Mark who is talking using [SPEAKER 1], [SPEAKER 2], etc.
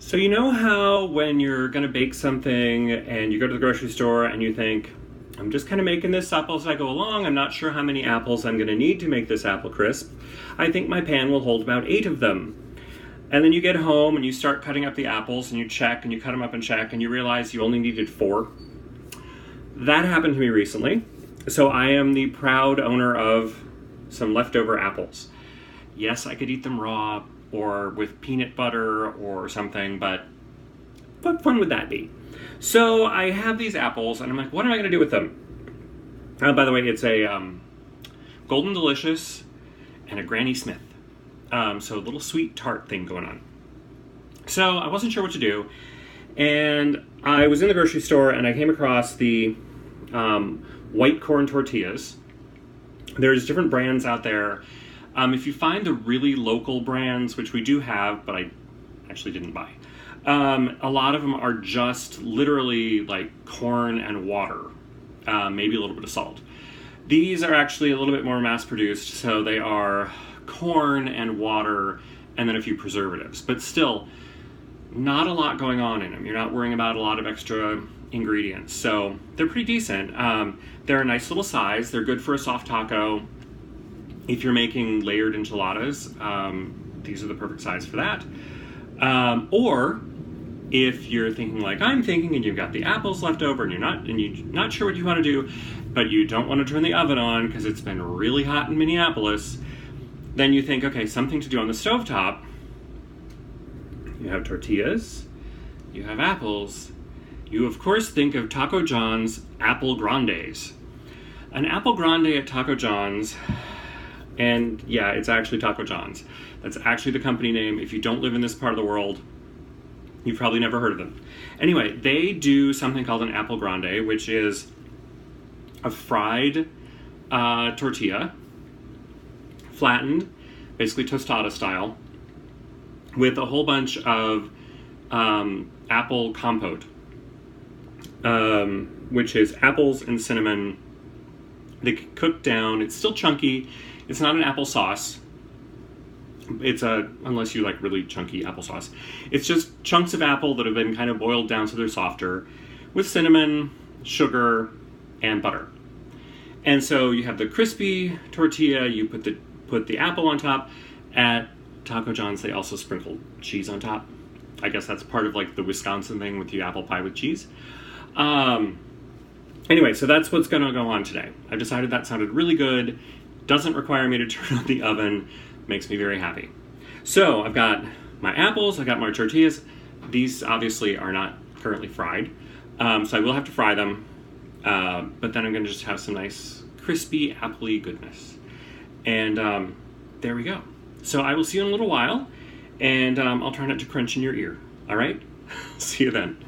[SPEAKER 1] So you know how when you're gonna bake something and you go to the grocery store and you think, I'm just kind of making this up as I go along. I'm not sure how many apples I'm gonna need to make this apple crisp. I think my pan will hold about 8 of them. And then you get home and you start cutting up the apples and you check and you cut them up and check and you realize you only needed 4. That happened to me recently. So I am the proud owner of some leftover apples. Yes, I could eat them raw or with peanut butter or something, but what fun would that be? So I have these apples and I'm like, what am I going to do with them? By the way, it's a Golden Delicious and a Granny Smith. So a little sweet tart thing going on. So I wasn't sure what to do. And I was in the grocery store and I came across the white corn tortillas. There's different brands out there. If you find the really local brands, which we do have, but I actually didn't buy, a lot of them are just literally like corn and water, maybe a little bit of salt. These are actually a little bit more mass-produced, so they are corn and water and then a few preservatives, but still not a lot going on in them. You're not worrying about a lot of extra ingredients, so they're pretty decent. They're a nice little size. They're good for a soft taco. If you're making layered enchiladas, these are the perfect size for that. Or if you're thinking like I'm thinking and you've got the apples left over and you're not sure what you want to do, but you don't want to turn the oven on because it's been really hot in Minneapolis, then you think, okay, something to do on the stovetop. You have tortillas, you have apples, you of course think of Taco John's Apple Grandes. An Apple Grande at Taco John's, and yeah, it's actually Taco John's. That's actually the company name. If you don't live in this part of the world, you've probably never heard of them. Anyway, they do something called an Apple Grande, which is a fried tortilla, flattened, basically tostada style, with a whole bunch of apple compote, which is apples and cinnamon. They cook down. It's still chunky. It's not an applesauce. Unless you like really chunky applesauce. It's just chunks of apple that have been kind of boiled down so they're softer, with cinnamon, sugar, and butter. And so you have the crispy tortilla. You put the apple on top. At Taco John's, they also sprinkle cheese on top. I guess that's part of like the Wisconsin thing with the apple pie with cheese. Anyway, so that's what's going to go on today. I decided that sounded really good. Doesn't require me to turn on the oven. Makes me very happy. So I've got my apples. I've got my tortillas. These obviously are not currently fried. So I will have to fry them. But then I'm going to just have some nice crispy appley goodness. And there we go. So I will see you in a little while. And I'll try not to crunch in your ear. All right? See you then.